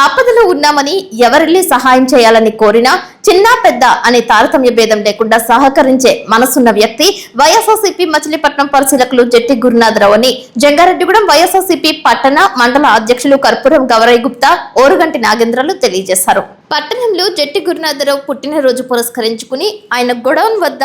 ఆపదలో ఉన్నామని ఎవరిల్లి సహాయం చేయాలని కోరినా చిన్న పెద్ద అనే తారతమ్య భేదం లేకుండా సహకరించే మనసున్న వ్యక్తి వైఎస్ఆర్సీపీ మచిలీపట్నం పరిశీలకులు జెట్టి గురునాథరావు అని జంగారెడ్డిగూడెం వైఎస్ఆర్సీపీ పట్టణ మండల అధ్యక్షులు కర్పూరం గౌరయ్య గుప్తా ఓరుగంటి నాగేంద్రలు తెలియజేశారు. పట్టణంలో జెట్టి గురునాథరావు పుట్టినరోజు పురస్కరించుకుని ఆయన గొడౌన్ వద్ద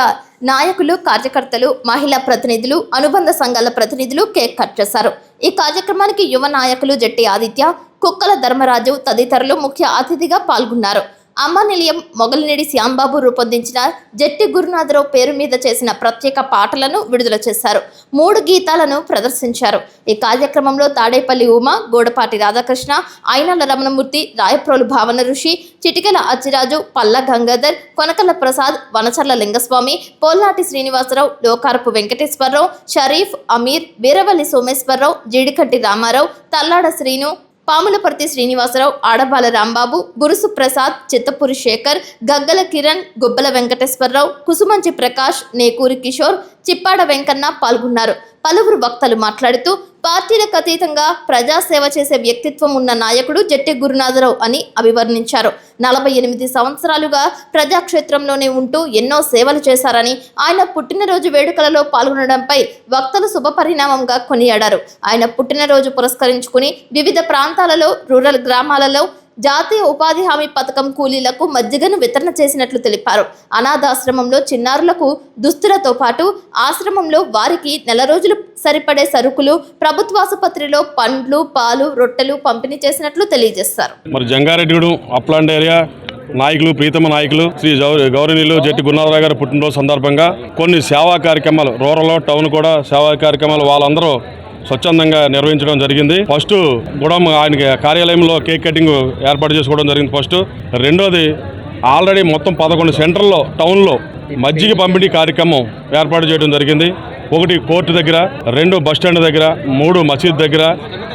నాయకులు, కార్యకర్తలు, మహిళా ప్రతినిధులు, అనుబంధ సంఘాల ప్రతినిధులు కేక్ కట్ చేశారు. ఈ కార్యక్రమానికి యువ నాయకులు జెట్టి ఆదిత్య, కుక్కల ధర్మరాజు తదితరులు ముఖ్య అతిథిగా పాల్గొన్నారు. అమ్మ నిలయం మొగలినేడి శ్యాంబాబు రూపొందించిన జెట్టి గురునాథరావు పేరు మీద చేసిన ప్రత్యేక పాటలను విడుదల చేశారు. 3 గీతాలను ప్రదర్శించారు. ఈ కార్యక్రమంలో తాడేపల్లి ఉమ, గోడపాటి రాధాకృష్ణ, అయినాల రమణమూర్తి, రాయప్రోలు భావన ఋషి, చిటికెల అచ్చిరాజు, పల్ల గంగాధర్, కొనకల ప్రసాద్, వనచర్ల లింగస్వామి, పోల్నాటి శ్రీనివాసరావు, లోకారపు వెంకటేశ్వరరావు, షరీఫ్, అమీర్, వీరవల్లి సోమేశ్వరరావు, జీడికట్టి రామారావు, తల్లాడ శ్రీను, పాములపర్తి శ్రీనివాసరావు, ఆడబాల రాంబాబు, బురుసు ప్రసాద్, చిత్తపూరి శేఖర్, గగ్గల కిరణ్, గుబ్బల వెంకటేశ్వరరావు, కుసుమంచి ప్రకాష్, నేకూరి కిషోర్, చిప్పాడ వెంకన్న పాల్గొన్నారు. పలువురు వక్తలు మాట్లాడుతూ పార్టీలకు అతీతంగా ప్రజాసేవ చేసే వ్యక్తిత్వం ఉన్న నాయకుడు జెట్టి గురునాథరావు అని అభివర్ణించారు. 48 సంవత్సరాలుగా ప్రజాక్షేత్రంలోనే ఉంటూ ఎన్నో సేవలు చేశారని, ఆయన పుట్టినరోజు వేడుకలలో పాల్గొనడంపై వక్తలు శుభపరిణామంగా కొనియాడారు. ఆయన పుట్టినరోజు పురస్కరించుకుని వివిధ ప్రాంతాలలో, రూరల్ గ్రామాలలో జాతీయ ఉపాధి హామీ పథకం కూలీలకు మజ్జిగను వితరణ చేసినట్లు తెలిపారు. అనాథాశ్రమంలో చిన్నారులకు దుస్తులతో పాటు ఆశ్రమంలో వారికి నెల రోజులు సరిపడే సరుకులు, ప్రభుత్వాసుపత్రిలో పండ్లు, పాలు, రొట్టెలు పంపిణీ చేసినట్లు తెలియజేశారు. మరి జంగారెడ్డిగూడెం అప్లాండ్ ఏరియా నాయకులు, ప్రీతమ నాయకులు శ్రీ గౌరవనీయులు జెట్టి గురునాథరావు గారి పుట్టినరోజు సందర్భంగా కొన్ని సేవా కార్యక్రమాలు, రూరల్ టౌన్ కూడా సేవా కార్యక్రమాలు వాళ్ళందరూ స్వచ్ఛందంగా నిర్వహించడం జరిగింది. ఫస్ట్ గుడం ఆయన కార్యాలయంలో కేక్ కటింగ్ ఏర్పాటు చేసుకోవడం జరిగింది. ఫస్ట్ రెండోది ఆల్రెడీ మొత్తం 11 సెంటర్లో టౌన్లో మజ్జిగ పంపిణీ కార్యక్రమం ఏర్పాటు చేయడం జరిగింది. 1 కోర్టు దగ్గర, 2 బస్టాండ్ దగ్గర, 3 మసీద్ దగ్గర,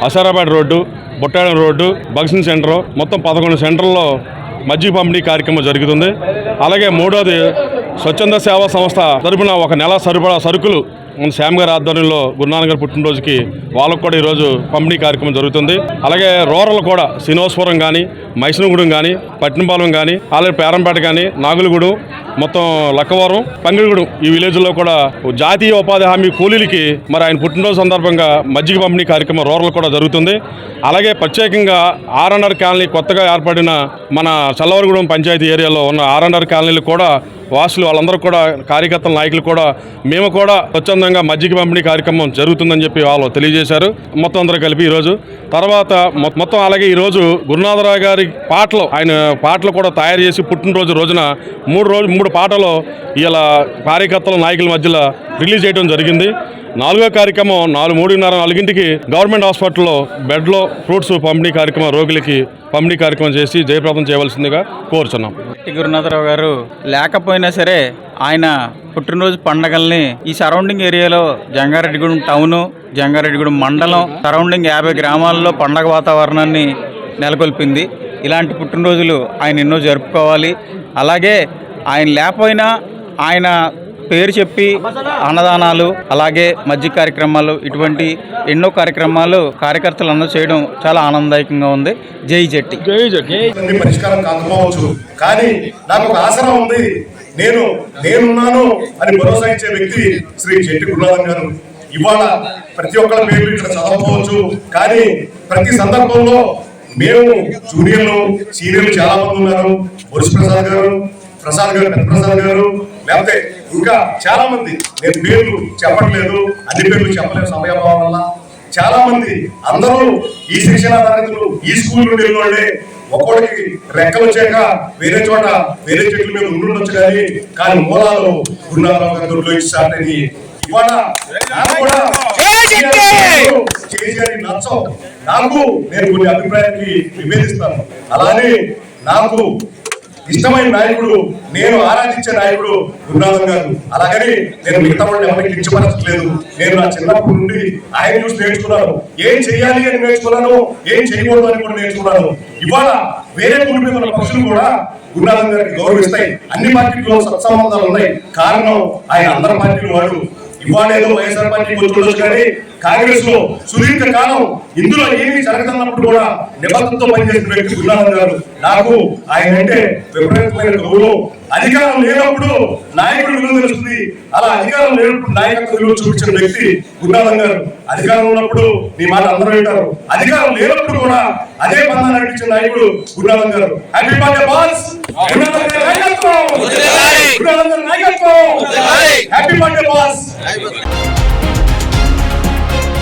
అసారాబాద్ రోడ్డు, బొట్టాడం రోడ్డు, భగసింగ్ సెంటర్, మొత్తం 11 సెంటర్లో మజ్జిగ పంపిణీ కార్యక్రమం జరుగుతుంది. అలాగే మూడోది స్వచ్ఛంద సేవా సంస్థ తరపున 1 నెల సరిపడా సరుకులు మన శ్యామ్ గారి ఆధ్వర్యంలో గురునాథ్ గారి పుట్టినరోజుకి వాళ్ళకు కూడా ఈరోజు పంపిణీ కార్యక్రమం జరుగుతుంది. అలాగే రూరల్ కూడా శ్రీనివాసపురం కానీ, మైసనగూడెం కానీ, పట్టినపాలెం కానీ, అలాగే పేరంపేట కానీ, నాగులగూడెం, మొత్తం లక్కవరం, పంగిడిగూడెం ఈ విలేజ్లో కూడా జాతీయ ఉపాధి హామీ కూలీలకి మరి ఆయన పుట్టినరోజు సందర్భంగా మజ్జిగ పంపిణీ కార్యక్రమం రూరల్ కూడా జరుగుతుంది. అలాగే ప్రత్యేకంగా ఆర్ఎన్ఆర్ కాలనీ కొత్తగా ఏర్పడిన మన చల్లవరగూడెం పంచాయతీ ఏరియాలో ఉన్న ఆర్ఎన్ఆర్ కాలనీలు కూడా వాసులు వాళ్ళందరూ కూడా కార్యకర్తల నాయకులు కూడా మేము కూడా స్వచ్ఛందంగా మజ్జిగ పంపిణీ కార్యక్రమం జరుగుతుందని చెప్పి వాళ్ళు తెలియజేశారు. మొత్తం అందరూ కలిపి ఈరోజు తర్వాత మొత్తం అలాగే ఈరోజు గురునాథరావు గారి పాటలు, ఆయన పాటలు కూడా తయారు చేసి పుట్టినరోజు రోజున 3 పాటలు ఇలా కార్యకర్తల నాయకుల మధ్యలో రిలీజ్ చేయడం జరిగింది. 4వ కార్యక్రమం 3:30-4కి గవర్నమెంట్ హాస్పిటల్లో బెడ్లో ఫ్రూట్స్ పంపిణీ కార్యక్రమం రోగులకి పంపిణీ కార్యక్రమం చేసి జయప్రదం చేయవలసిందిగా కోరుచున్నాం. గురునాథరావు గారు లేకపోయినా సరే ఆయన పుట్టినరోజు పండగల్ని ఈ సరౌండింగ్ ఏరియాలో జంగారెడ్డిగూడెం టౌను, జంగారెడ్డిగూడెం మండలం సరౌండింగ్ 50 గ్రామాల్లో పండగ వాతావరణాన్ని నెలకొల్పింది. ఇలాంటి పుట్టినరోజులు ఆయన ఎన్నో జరుపుకోవాలి. అలాగే ఆయన లేకపోయినా ఆయన పేరు చెప్పి అన్నదానాలు, అలాగే మజ్జిగ కార్యక్రమాలు, ఇటువంటి ఎన్నో కార్యక్రమాలు కార్యకర్తలు అందరూ చేయడం చాలా ఆనందదాయకంగా ఉంది. జై జెట్టి. పరిష్కారం కాకపోవచ్చు, కానీ నాకు ఒక ఆసరా ఉంది, నేనున్నాను అని భరోసా ఇచ్చే వ్యక్తి శ్రీ జెట్టి గురునాథరావు గారు. ఇవాళ ప్రతి ఒక్కరి పేర్లు ఇక్కడ చదవకపోవచ్చు, కానీ ప్రతి సందర్భంలో మేము జూనియర్లు, సీనియర్లు చాలా మంది ఉన్నారు. బురుసు ప్రసాద్ గారు లేకపోతే ఇంకా చాలా మంది, నేను పేర్లు చెప్పట్లేదు, అన్ని పేర్లు చెప్పలేని సమయభావం వల్ల చాలా మంది, అందరూ ఈ శిక్షణ తరగతులు ఈ స్కూల్ నుండి వెళ్ళే ఒక్కొక్కడికి రెక్కలు వచ్చాక వేరే చోట వేరే చెట్ల మీద ఉండొచ్చు, కానీ మూలాలు గురునాథరావు గారి దొడ్లో స్టార్ట్ అయ్యి ఇవాళ నాకు కూడా చేసేది నచ్చం. నాకు నేను కొన్ని అభిప్రాయానికి నివేదిస్తాను. అలానే నాకు ఇష్టమైన నాయకుడు, నేను ఆరాధించే నాయకుడు గురునాథరావు గారు. అలాగని నేను మిగతా వాళ్ళు ఎవరికి కించపరచట్లేదు. నేను నా చిన్నప్పటి నుండి ఆయన చూసి నేర్చుకున్నాను. ఏం చేయాలి అని నేర్చుకున్నాను, ఏం చేయకూడదు అని కూడా నేర్చుకున్నాను. ఇవాళ వేరే భూమి మీద ఉన్న పక్షులు కూడా గురునాథరావు గారికి గౌరవిస్తాయి. అన్ని పార్టీల్లో సత్సంబంధాలు ఉన్నాయి. కారణం ఆయన అందరి పార్టీలు వాడు. ఇవాళ ఏదో వైఎస్ఆర్ పార్టీ వచ్చి కానీ కాంగ్రెస్ లో సుదీర్ఘ కాలం ఇందులో ఏమీ జరగదన్నప్పుడు కూడా నిబద్ధతతో పనిచేసిన వ్యక్తి గురునాథన్ గారు. నాకు ఆయన అంటే విపరీతమైన గౌరవం. అధికారం లేనప్పుడు నాయకుడు విలువ తెలుస్తుంది, అలా అధికారం లేనప్పుడు నాయకత్వ విలువ చూపించిన వ్యక్తి గురునాథన్ గారు. అధికారం ఉన్నప్పుడు నీ మాట అందరూ వింటారు, అధికారం లేనప్పుడు కూడా అదే బంధాన్ని నడిపించిన నాయకుడు గురునాథన్ గారు. హ్యాపీ బర్త్డే బాస్, గురునాథన్ గారి నాయకత్వం, గురునాథన్ గారి నాయకత్వం, హ్యాపీ బర్త్డే బాస్.